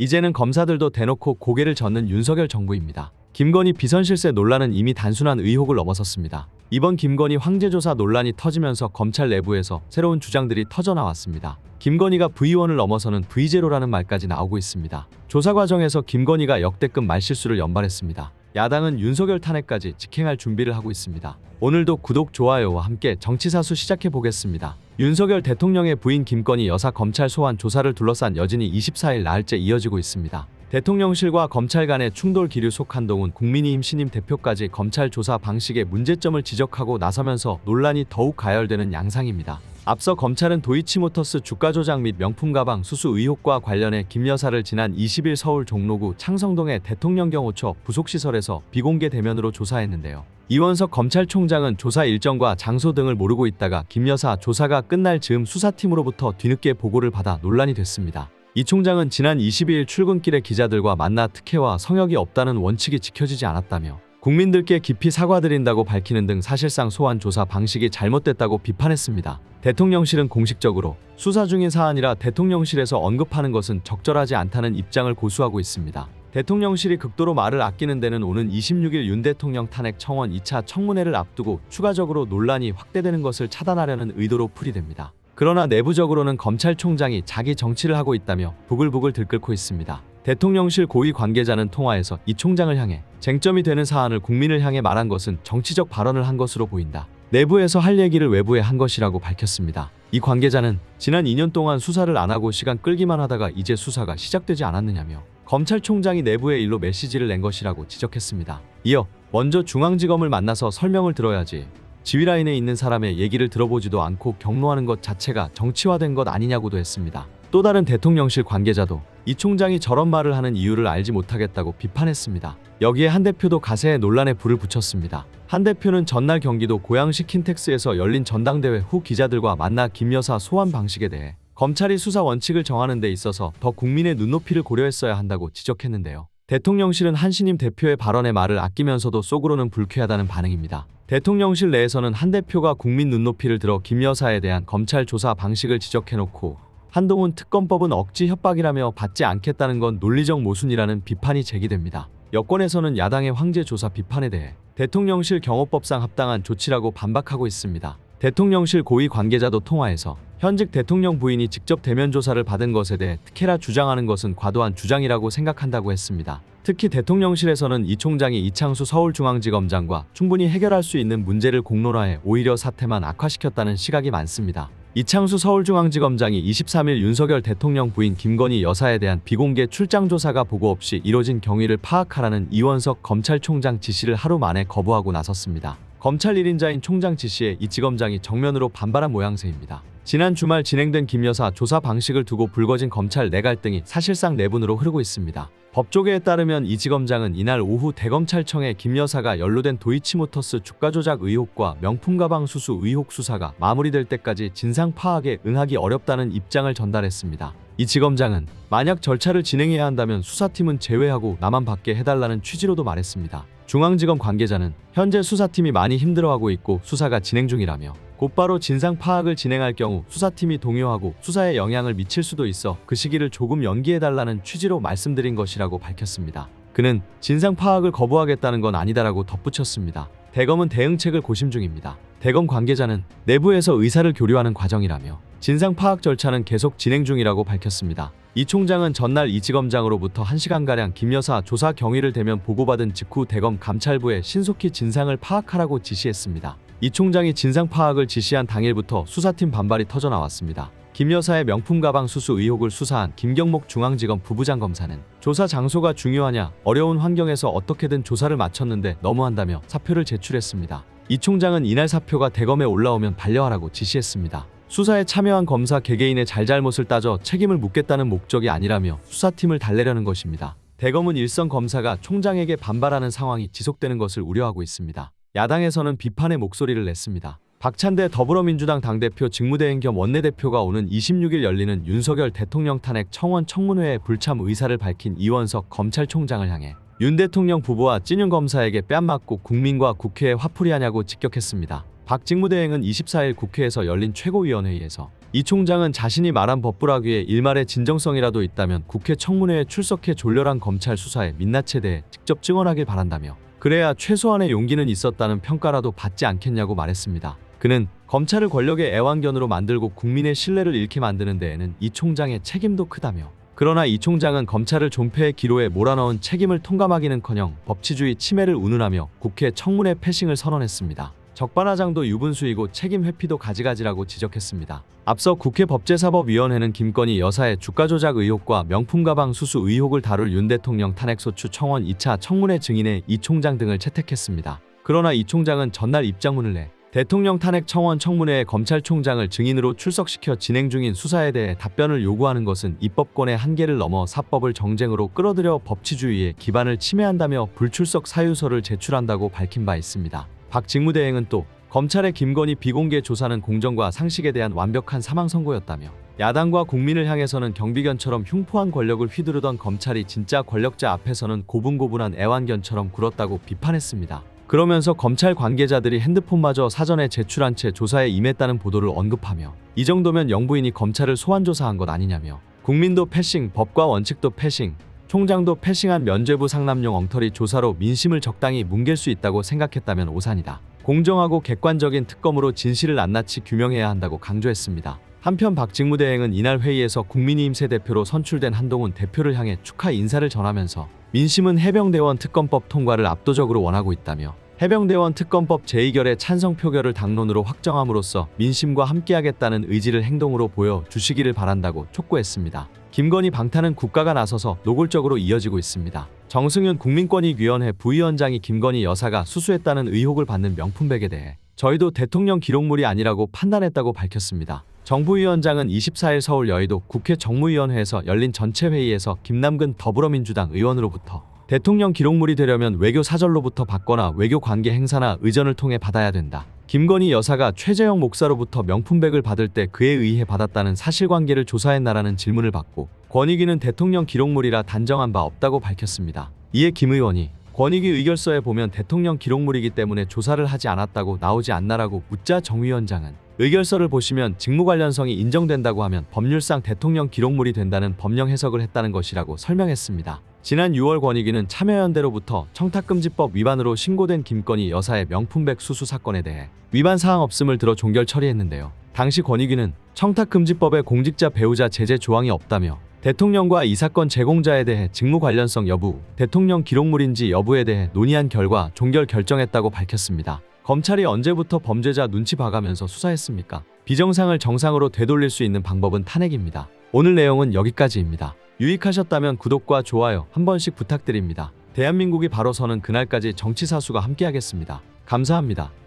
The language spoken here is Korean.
이제는 검사들도 대놓고 고개를 젓는 윤석열 정부입니다. 김건희 비선실세 논란은 이미 단순한 의혹을 넘어섰습니다. 이번 김건희 황제조사 논란이 터지면서 검찰 내부에서 새로운 주장들이 터져나왔습니다. 김건희가 V1을 넘어서는 V0라는 말까지 나오고 있습니다. 조사 과정에서 김건희가 역대급 말실수를 연발했습니다. 야당은 윤석열 탄핵까지 직행할 준비를 하고 있습니다. 오늘도 구독, 좋아요와 함께 정치사수 시작해보겠습니다. 윤석열 대통령의 부인 김건희 여사 검찰 소환 조사를 둘러싼 여진이 24일 나흘째 이어지고 있습니다. 대통령실과 검찰 간의 충돌 기류 속 한동훈 국민의힘 신임 대표까지 검찰 조사 방식의 문제점을 지적하고 나서면서 논란이 더욱 가열되는 양상입니다. 앞서 검찰은 도이치모터스 주가 조작 및 명품 가방 수수 의혹과 관련해 김 여사를 지난 20일 서울 종로구 창성동의 대통령경호처 부속시설에서 비공개 대면으로 조사했는데요. 이원석 검찰총장은 조사 일정과 장소 등을 모르고 있다가 김 여사 조사가 끝날 즈음 수사팀으로부터 뒤늦게 보고를 받아 논란이 됐습니다. 이 총장은 지난 22일 출근길에 기자들과 만나 특혜와 성역이 없다는 원칙이 지켜지지 않았다며 국민들께 깊이 사과드린다고 밝히는 등 사실상 소환 조사 방식이 잘못됐다고 비판했습니다. 대통령실은 공식적으로 수사 중인 사안이라 대통령실에서 언급하는 것은 적절하지 않다는 입장을 고수하고 있습니다. 대통령실이 극도로 말을 아끼는 데는 오는 26일 윤 대통령 탄핵 청원 2차 청문회를 앞두고 추가적으로 논란이 확대되는 것을 차단하려는 의도로 풀이됩니다. 그러나 내부적으로는 검찰총장이 자기 정치를 하고 있다며 부글부글 들끓고 있습니다. 대통령실 고위 관계자는 통화에서 이 총장을 향해 쟁점이 되는 사안을 국민을 향해 말한 것은 정치적 발언을 한 것으로 보인다. 내부에서 할 얘기를 외부에 한 것이라고 밝혔습니다. 이 관계자는 지난 2년 동안 수사를 안 하고 시간 끌기만 하다가 이제 수사가 시작되지 않았느냐며 검찰총장이 내부의 일로 메시지를 낸 것이라고 지적했습니다. 이어 먼저 중앙지검을 만나서 설명을 들어야지 지휘라인에 있는 사람의 얘기를 들어보지도 않고 경로하는 것 자체가 정치화된 것 아니냐고도 했습니다. 또 다른 대통령실 관계자도 이 총장이 저런 말을 하는 이유를 알지 못하겠다고 비판했습니다. 여기에 한 대표도 가세에 논란에 불을 붙였습니다. 한 대표는 전날 경기도 고양시 킨텍스에서 열린 전당대회 후 기자들과 만나 김 여사 소환 방식에 대해 검찰이 수사 원칙을 정하는 데 있어서 더 국민의 눈높이를 고려했어야 한다고 지적했는데요. 대통령실은 한 신임 대표의 발언에 말을 아끼면서도 속으로는 불쾌하다는 반응입니다. 대통령실 내에서는 한 대표가 국민 눈높이를 들어 김 여사에 대한 검찰 조사 방식을 지적해놓고 한동훈 특검법은 억지 협박이라며 받지 않겠다는 건 논리적 모순이라는 비판이 제기됩니다. 여권에서는 야당의 황제 조사 비판에 대해 대통령실 경호법상 합당한 조치라고 반박하고 있습니다. 대통령실 고위 관계자도 통화에서 현직 대통령 부인이 직접 대면 조사를 받은 것에 대해 특혜라 주장하는 것은 과도한 주장이라고 생각한다고 했습니다. 특히 대통령실에서는 이 총장이 이창수 서울중앙지검장과 충분히 해결할 수 있는 문제를 공론화해 오히려 사태만 악화시켰다는 시각이 많습니다. 이창수 서울중앙지검장이 23일 윤석열 대통령 부인 김건희 여사에 대한 비공개 출장 조사가 보고 없이 이뤄진 경위를 파악하라는 이원석 검찰총장 지시를 하루 만에 거부하고 나섰습니다. 검찰 1인자인 총장 지시에 이 지검장이 정면으로 반발한 모양새입니다. 지난 주말 진행된 김 여사 조사 방식을 두고 불거진 검찰 내 갈등이 사실상 내분으로 흐르고 있습니다. 법조계에 따르면 이 지검장은 이날 오후 대검찰청에 김 여사가 연루된 도이치모터스 주가 조작 의혹과 명품 가방 수수 의혹 수사가 마무리될 때까지 진상 파악에 응하기 어렵다는 입장을 전달했습니다. 이 지검장은 만약 절차를 진행해야 한다면 수사팀은 제외하고 나만 받게 해달라는 취지로도 말했습니다. 중앙지검 관계자는 현재 수사팀이 많이 힘들어하고 있고 수사가 진행 중이라며 곧바로 진상 파악을 진행할 경우 수사팀이 동요하고 수사에 영향을 미칠 수도 있어 그 시기를 조금 연기해달라는 취지로 말씀드린 것이라고 밝혔습니다. 그는 진상 파악을 거부하겠다는 건 아니다라고 덧붙였습니다. 대검은 대응책을 고심 중입니다. 대검 관계자는 내부에서 의사를 교류하는 과정이라며 진상 파악 절차는 계속 진행 중이라고 밝혔습니다. 이 총장은 전날 이 지검장으로부터 1시간가량 김 여사 조사 경위를 대면 보고받은 직후 대검 감찰부에 신속히 진상을 파악하라고 지시했습니다. 이 총장이 진상 파악을 지시한 당일부터 수사팀 반발이 터져나왔습니다. 김 여사의 명품 가방 수수 의혹을 수사한 김경목 중앙지검 부부장 검사는 조사 장소가 중요하냐, 어려운 환경에서 어떻게든 조사를 마쳤는데 너무한다며 사표를 제출했습니다. 이 총장은 이날 사표가 대검에 올라오면 반려하라고 지시했습니다. 수사에 참여한 검사 개개인의 잘잘못을 따져 책임을 묻겠다는 목적이 아니라며 수사팀을 달래려는 것입니다. 대검은 일선 검사가 총장에게 반발하는 상황이 지속되는 것을 우려하고 있습니다. 야당에서는 비판의 목소리를 냈습니다. 박찬대 더불어민주당 당대표 직무대행 겸 원내대표가 오는 26일 열리는 윤석열 대통령 탄핵 청원 청문회에 불참 의사를 밝힌 이원석 검찰총장을 향해 윤 대통령 부부와 찐윤 검사에게 뺨 맞고 국민과 국회에 화풀이하냐고 직격했습니다. 박 직무대행은 24일 국회에서 열린 최고위원회의에서 이 총장은 자신이 말한 법부라기에 일말의 진정성이라도 있다면 국회 청문회에 출석해 졸렬한 검찰 수사에 민낯에 대해 직접 증언하길 바란다며 그래야 최소한의 용기는 있었다는 평가라도 받지 않겠냐고 말했습니다. 그는 검찰을 권력의 애완견으로 만들고 국민의 신뢰를 잃게 만드는 데에는 이 총장의 책임도 크다며 그러나 이 총장은 검찰을 존폐의 기로에 몰아넣은 책임을 통감하기는커녕 법치주의 침해를 운운하며 국회 청문회 패싱을 선언했습니다. 적반하장도 유분수이고 책임 회피도 가지가지라고 지적했습니다. 앞서 국회 법제사법위원회는 김건희 여사의 주가 조작 의혹과 명품 가방 수수 의혹을 다룰 윤 대통령 탄핵소추 청원 2차 청문회 증인에 이 총장 등을 채택했습니다. 그러나 이 총장은 전날 입장문을 내 대통령 탄핵 청원 청문회에 검찰총장을 증인으로 출석시켜 진행 중인 수사에 대해 답변을 요구하는 것은 입법권의 한계를 넘어 사법을 정쟁으로 끌어들여 법치주의의 기반을 침해한다며 불출석 사유서를 제출한다고 밝힌 바 있습니다. 박 직무대행은 또 검찰의 김건희 비공개 조사는 공정과 상식에 대한 완벽한 사망 선고였다며 야당과 국민을 향해서는 경비견처럼 흉포한 권력을 휘두르던 검찰이 진짜 권력자 앞에서는 고분고분한 애완견처럼 굴었다고 비판했습니다. 그러면서 검찰 관계자들이 핸드폰마저 사전에 제출한 채 조사에 임했다는 보도를 언급하며 이 정도면 영부인이 검찰을 소환조사한 것 아니냐며 국민도 패싱, 법과 원칙도 패싱, 총장도 패싱한 면죄부 상남용 엉터리 조사로 민심을 적당히 뭉갤 수 있다고 생각했다면 오산이다. 공정하고 객관적인 특검으로 진실을 낱낱이 규명해야 한다고 강조했습니다. 한편 박 직무대행은 이날 회의에서 국민의힘 새 대표로 선출된 한동훈 대표를 향해 축하 인사를 전하면서 민심은 해병대원 특검법 통과를 압도적으로 원하고 있다며 해병대원 특검법 제2결의 찬성 표결을 당론으로 확정함으로써 민심과 함께하겠다는 의지를 행동으로 보여 주시기를 바란다고 촉구했습니다. 김건희 방탄은 국가가 나서서 노골적으로 이어지고 있습니다. 정승윤 국민권익위원회 부위원장이 김건희 여사가 수수했다는 의혹을 받는 명품백에 대해 저희도 대통령 기록물이 아니라고 판단했다고 밝혔습니다. 정부위원장은 24일 서울 여의도 국회 정무위원회에서 열린 전체 회의에서 김남근 더불어민주당 의원으로부터 대통령 기록물이 되려면 외교 사절로부터 받거나 외교 관계 행사나 의전을 통해 받아야 된다. 김건희 여사가 최재형 목사로부터 명품백을 받을 때 그에 의해 받았다는 사실관계를 조사했나라는 질문을 받고 권익위는 대통령 기록물이라 단정한 바 없다고 밝혔습니다. 이에 김 의원이 권익위 의결서에 보면 대통령 기록물이기 때문에 조사를 하지 않았다고 나오지 않나라고 묻자 정 위원장은 의결서를 보시면 직무 관련성이 인정된다고 하면 법률상 대통령 기록물이 된다는 법령 해석을 했다는 것이라고 설명했습니다. 지난 6월 권익위는 참여연대로부터 청탁금지법 위반으로 신고된 김건희 여사의 명품백 수수 사건에 대해 위반 사항 없음을 들어 종결 처리했는데요. 당시 권익위는 청탁금지법에 공직자 배우자 제재 조항이 없다며 대통령과 이 사건 제공자에 대해 직무 관련성 여부, 대통령 기록물인지 여부에 대해 논의한 결과 종결 결정했다고 밝혔습니다. 검찰이 언제부터 범죄자 눈치 봐가면서 수사했습니까? 비정상을 정상으로 되돌릴 수 있는 방법은 탄핵입니다. 오늘 내용은 여기까지입니다. 유익하셨다면 구독과 좋아요 한 번씩 부탁드립니다. 대한민국이 바로 서는 그날까지 정치사수가 함께하겠습니다. 감사합니다.